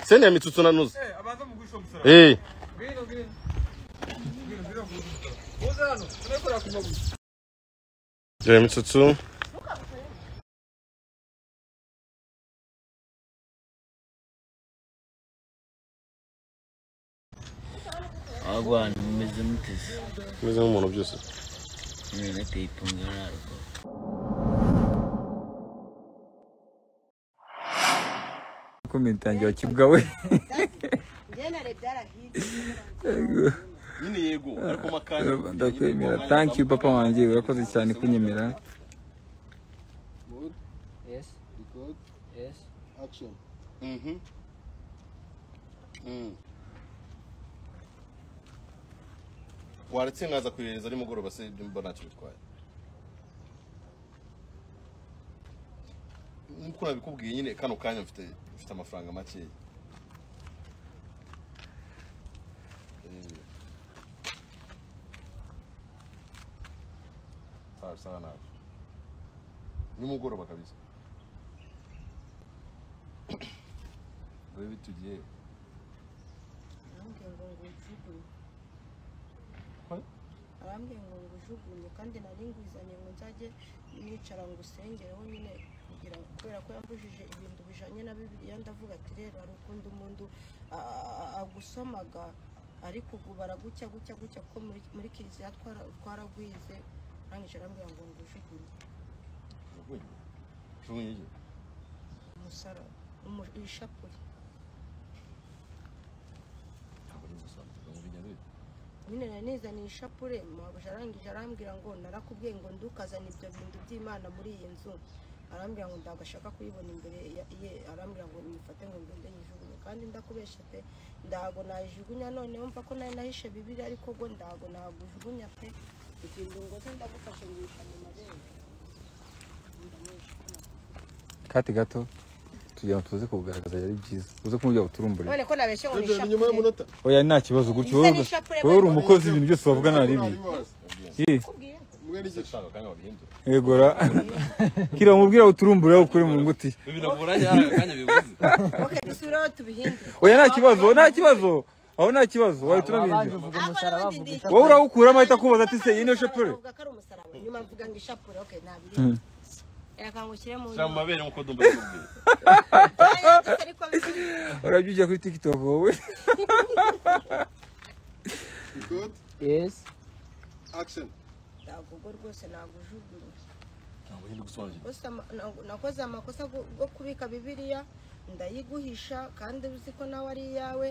Sene ya mitsutsu nanuze. Abaza mu gusho gusara. Ngwino. Uza hano, tunakora ku mabuye. Ya mitsutsu. Agwana meze mutese. Meze nk'umuntu byose. Nene teyipungara. Comment yanjye wakibwawe. Nyine yego ariko makanya ndakwemera. Thank you papa wanjye urakoze cyane kunyemera. Good. Yes. Good. Yes. Action. waretse nkaza kuyereza ari mugoroba se mbona ntacyo bitwaye. Nkuko nabikubwiye nyine kano kanya mfite amafaranga make. Sana nimugoroba kabisa. Wewe tugiye arambye ngo ngujugunye kandi nari ngwizanye ngo nzaje nicara ngo usengereho nyine kugira kubera ko yambujije ibintu bijanye na Bibiliya ndavuga ati rero ari ukunda umuntu agusomaga ariko ubu baragucya ko muri kiliziya twaragwize nangije arambye ngo ngujugunye umusara ishapuri nyine nanizaniye ishapure arangije arambwira ngo narakubwiye ngo ndukazana ibyo bintu by'Imana muri iyi nzu arambwira ngo ndagashaka kuyibona imbere ye arambwira ngo nifate ngo ngende nyijugunye kandi ndakubesha pe ndago nayijugunya none umva ko nari nahishe Bibiliya ariko go ndago nagujugunya pe ikintu ngo ndagufashe ngisha mu mabere Kati gato tugira tuze kugaragaza yari byiza uze kumujya uturumbure none ko nabeshe ngo nisha Nyuma y'umunota. oya nta kibazo gutyo wowe uri umukozi ibintu byose bavuga nari bibi egora kira mubwira uturumbure ukuri mu nguti binavuranye akanya bibuze. okay bisura tubihinde oya nta kibazo aho nta kibazo wari turabindi wowe urawukura amahita kubaza ati se yine shapure nyuma mvuga ngo ishapure okay nabiri yakangushyire mu mabere nkuko dumba kubwira. urajya kuri TikTok wowe Good. Yes. Action. ndavuga rwose nagujugunye Ntabwo hindi gusobanukirwa. gusa nakoze amakosa go kubika Bibiliya ndayiguhisha kandi uzi ko nawe ari yawe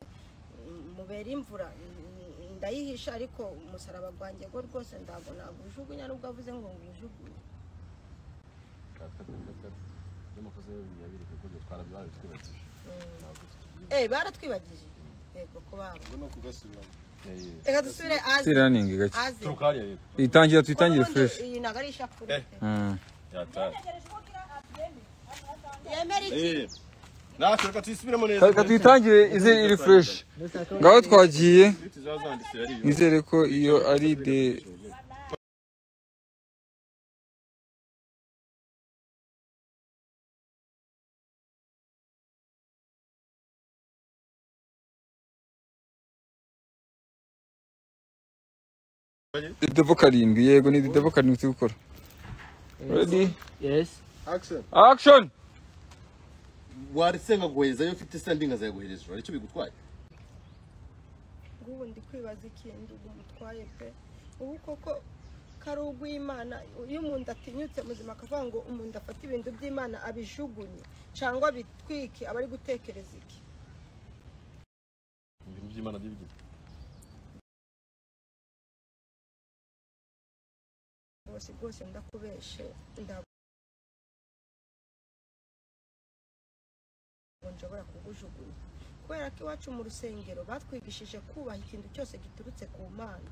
mubera imvura ndayihisha ariko umusaraba gwanjye go rwose ndago nagujugunya nubwo avuze ngo ngujugunye baratwibagije yego ko baba Ngomba kugasubiramo. reka dusubire azi running gake azi Turukariya yego. itangire fresh iyi nagari ishapure Yata. yemera iki Natwe reka tuyisubiremo neza. reka tuyitangire ize iri fresh ngaho twagiye nizere ko iyo ari de Devo karindwi yego ni devo karindwi turi gukora. Ready? Yes. Action. Warisenga guheza yo mfite sandi ngazaguhereza aricyo bigutwaye. ngubu ndi kwibaza ikintu gumutwaye pe ubu koko karugu Imana iyo umuntu atinyutse muzima akavuga ngo umuntu afata ibintu by'Imana abijugunye cyangwa bitwike abari gutekereza iki Ibintu by'Imana by'ibigiti. rwose ndakubeshe nshobora kugujugunya kubera ko iwacu mu rusengero batwigishije kubaha ikintu cyose giturutse ku Mana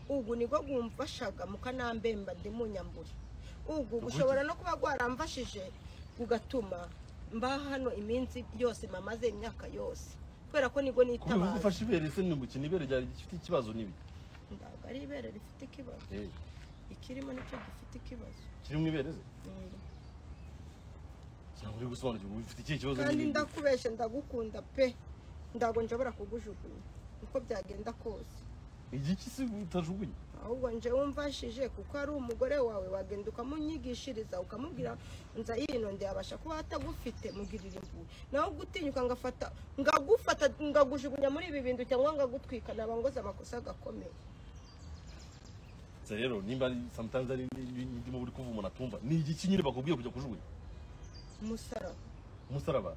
ubwo nibwo gumfashaga mukanambemba ndi munyamburi ubwo ushobora no kuba gwaramfashije ugatuma mba hano iminsi yose mamaze imyaka yose kubera ko nibwo nitabaza Ufashe ibere se n'umukino ibere ryari gifite ikibazo nibi ndaga ari ibere rifite ikibazo ikirimo nicyo gifite ikibazo kiri mu ibere ze cyangwa uri gusobanukirwa ufite iki kibazo kandi ndakubeshe ndagukunda pe ndago njobora kugujugunya uko byagenda kose. Igiki se utajugunya? Ahubwo nje wumvashije kuko ari umugore wawe wagenda ukamunyigishiriza ukamubwira nza yino ndabasha kuba atagufite mugirira impuhwe. Naho gutinyuka ngagufata ngagujugunya muri ibi bintu cyangwa ngagutwika nabangoza amakosa gakomeye. Rero nimba sometimes ari ndimo buri kuva umuntu atumva ni igiki nyine bakubwiye kujya kujugunya? Umusaraba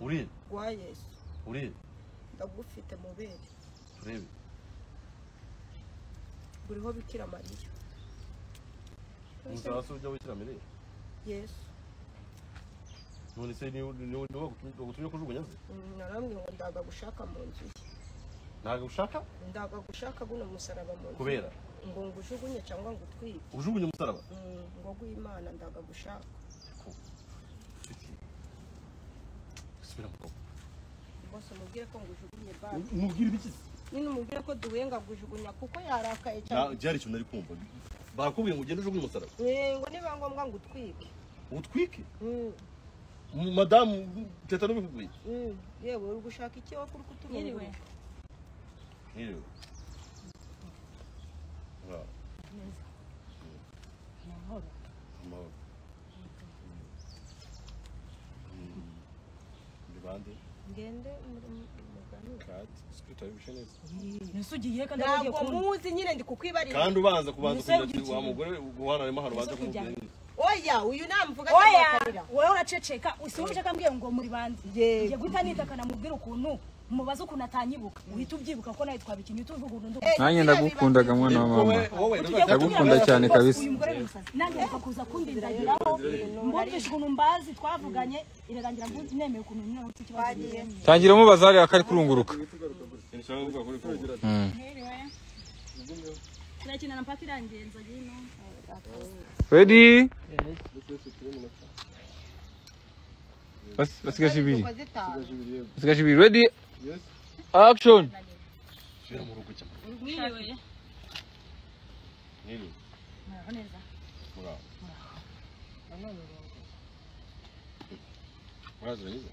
uri wa Yesu uri ndagufite mubere turebe buriho Bikira Mariya. umusaraba se ujya wikira Mariya? Yesu none se ni gutumye kujugunya se? Naramwe ngo ndaga gushaka mu nzu ye. Ntago ushaka? Ndaga gushaka buno musaraba mu nzu. Kubera ngo ngujugunye cyangwa ngutwike. ujugunye umusaraba? Ngo gw'Imana ndaga gushaka. Subira mu koko. Bose mubwire ko ngujugunye ba. Mubwire ibiki? Nini mubwire ko duhenga gujugunya kuko yarakaye cyane. Byari cyo nari kumva. Bakubwiye ngo ugende ujugunye umusaraba? Ngo niba ngombwa ngutwike. Utwike? Madame teta no bikubwiye? Yewe uri gushaka iki wo kuri kuturungu? Yewe. Wow. Mahoro. Mahoro. Bande? Ngende Kat, spiritual vision. Nisugiye kandi ntabwo muzi nyine ndi kukwibarira. Kandi ubanza kubanza kugira wa mugore guhana arimo hano baza kumubwira. Oya uyu namvuga cyane. Wowe uraceceka usubije kambwiye ngo muri bande. Ngiye guhita nitakana mubwira ukuntu mubaza ukuntu atanyibuka. Uhita ubyibuka ko nawe twabikinye tuvuga urundo. Nanjye ndagukundaga mwana wa mama. Ndagukunda cyane kabisa. Nanjye bakakuza kundindagiraho. Mbumvishe ukuntu mbazi twavuganye irarangira nemeye ukuntu nyine ufite ikibazo. Tangira mubaza hari akari kurunguruka. Turakina mpaka irangenza gino. Ready? Basigaje ibiri. Basigaje ibiri. Ready? Yes. Action. Shira mu rugo cyane. Mwiriwe. Nini? Muraboneza. Mura. Muraza nizo.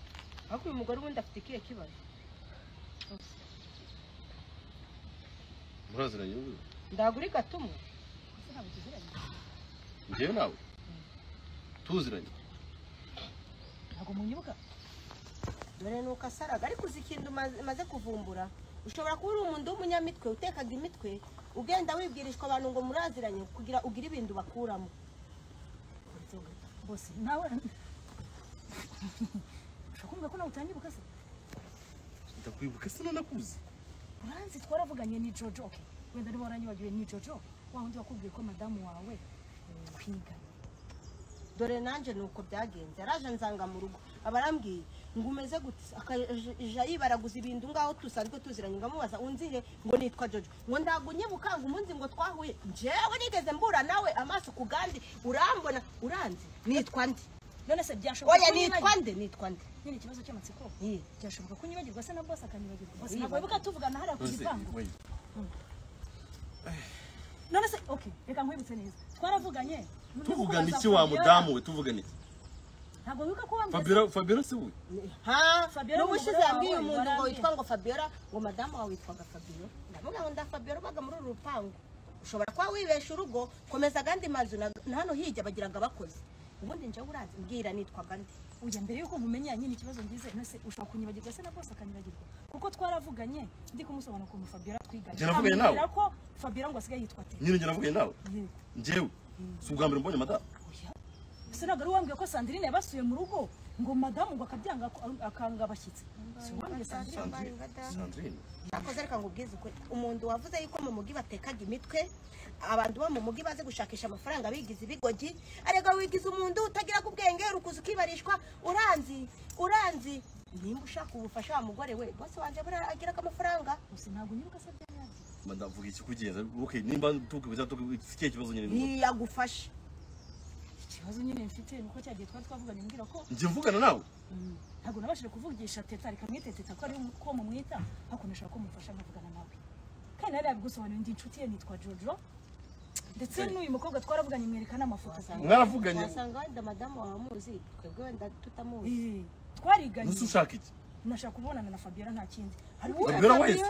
Ako uyu mugore ubundi afite ikihe kibazo? Muraza nizo. Ndaguri gatumwe. Ngiye nawe. Tuziranye. Ntago munyibuka. Dore nuko asaraga ariko uzikindu maze kuvumbura. Ushobora kuba uri umuntu w'umunyamitwe utekaga imitwe ugenda wibwirishwa abantu ngo muraziranye kugira ugira ibintu bakuramo. Bosi nawe shakumva ko nawe utanyibuka se? Ndakwibuka se nakuzi. Uranzi twaravuganye ni Jojo. Okay. Wenda niba waranyibagiwe ni Jojo. Wa wundi wakubwiye ko madamu wawe kwiga. Dore nanje nuko byagenze. Araje nzanga mu rugo. Abarambwiye ngo umeze gute akaja yibaraguza ibintu ngaho tusanzwe tuziranye ngamubaza unzihe ngo nitwa Jojo. Ngo ndagunyebuka ngo umunsi ngo twahuye njewe nigeze mbura nawe amaso kugandi urambona uranzi nitwa ndi. None se byashoboka Oya nitwa nde? Nyine ikibazo cy'amatsiko. Byashoboka ko nyibagirwa se na boss akanyibagirwa. Boss ntabwo wibuka tuvugana hariya ku gipangu. None se okay, reka nkwibutse neza. Twaravuganye. Tuvugana iki wa mudamu we tuvugana iki? Ntabwo wibuka ko wambye. Fabiola se we? Ha, Fabiola n'ubushize yambwiye umuntu ngo witwa ngo Fabiola, ngo madamu wawe witwaga Fabiola. Ndavuga ngo nda Fabiola baga muri rupangu. Ushobora kwa wibesha urugo, komeza gandi mazu na hano hijya bagiraga abakozi. Ubundi nje urazi mbwira nitwaga ndi. Ujya mbere yuko nkumenya nyine ikibazo ngize nose ushaka kunyibagirwa se na boss akanyibagirwa. Kuko twaravuganye ndi kumusobanura ko Fabiola twiganye. Njye navugaye nawe. Ko Fabiola ngo asigaye yitwa te. Nyine njye navugaye nawe. Njyewe. Si ubwa mbere mbonye madamu. Sinaga ruwambwiye ko Sandrine yabasuye mu rugo ngo madamu ngo akabyanga akanga abashyitsi. Siwambwiye Sandrine. Akoze reka ngubwize uko umuntu wavuze yuko mu mugi batekaga imitwe abantu bo mu mugi baze gushakisha amafaranga bigize ibigogi arega wigize umuntu utagira kubwenge rukuza kibarishwa uranzi nimba ushaka ubufasha wa mugore we bose wanje baragira amafaranga gusa ntabwo nyibuka se byanyazi mandavuga iki kugenza okay nimba tukibuza tukiye kibazo nyine ni yagufasha ikibazo nyine mfite nuko cyagiye twavuganye mbwira ko nje mvugana nawe ntabwo nabashije kuvugisha teta reka mwiteteta ko ari ko mumwita hakonesha ko mufasha nkavugana nawe kandi nari abigusobanura ndi inshuti ye nitwa Jojo ndetse n'uyu mukobwa twaravuganye mwerekana amafoto cyane mwaravuganye asanga wenda madamu wawe muzi twebwe wenda tutamuzi twariganye nusushaka iki nashaka kubonana na Fabiola nta kindi Fabiola wese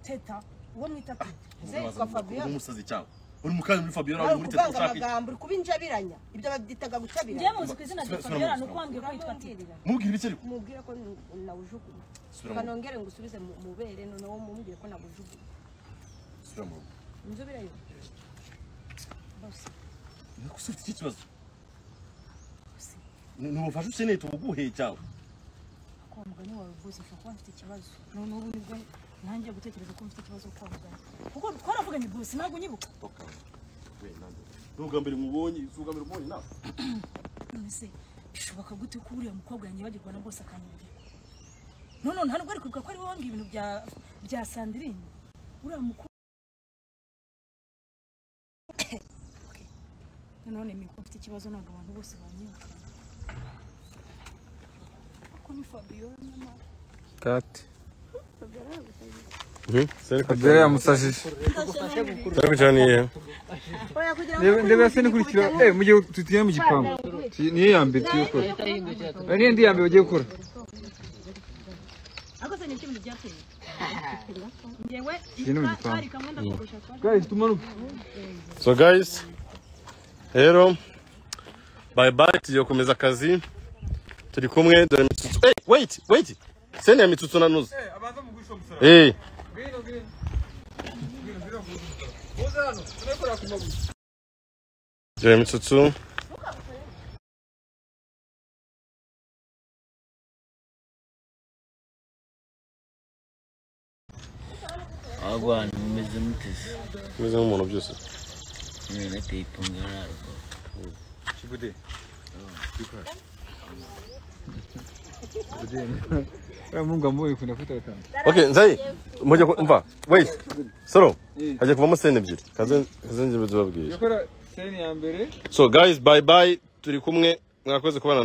teta uwo mwita kwa Fabiola umusazi cyawe uri mukanya muri Fabiola muri teta ushaka amagambo uri kubinjabiranya ibyo babyitaga gucabiranya njye muzi kwizina rya Fabiola nuko wambwiye ko yitwa Teta mubwira iki ariko mubwira ko nawujugunya kanongere ngo usubize mu bere none wo mubwire ko nabujugunya siramo nzubirayo ufite iki kibazo n'ubufasha ukeneye tubuguhe cyawe kwa mugani wawe bose ushobora kuba mfite ikibazo none ubu nibwo nanjye gutekereza ko mfite ikibazo kwa mugani kuko twaravuganye bose ntabwo nyibuka n'ubwa mbere mubonye nawe none se bishoboka gute ko uriya mukobwa yanjye bagirwa na bose akanyibwira none nta nubwo ari kwibuka ko ari wowe wangiye ibintu bya Sandrine uriya mukobwa none miko mfite ikibazo ntabwo abantu bose banyibuka ko ni Fabiola mama kati Fabiola yamusajije cyane ndebe se nikurikira mugiye tutiye mu gipangu niyo yambere tuyukora niyo ndi yambere ugiye gukora akoze ni kimwe byateye ngewe ari kamwe ndakugusha guys tumanuke so guys rero bye bye tugiye gukomeza akazi turi kumwe dore mitsutsu wait sene ya mitsutsu nanuze abanza mugurisha musara dore mitsutsu Agora mumeze mutese. meze nk'umuntu byose Nateye ipungara. Chibude. Mungu amboye kuna futa tano. okay nzai muje umva wait soro haje kuvamo sene ebyiri kaze nje bizobabwiye Yakora sene ya mbere. so guys bye bye turi kumwe mwakoze kubana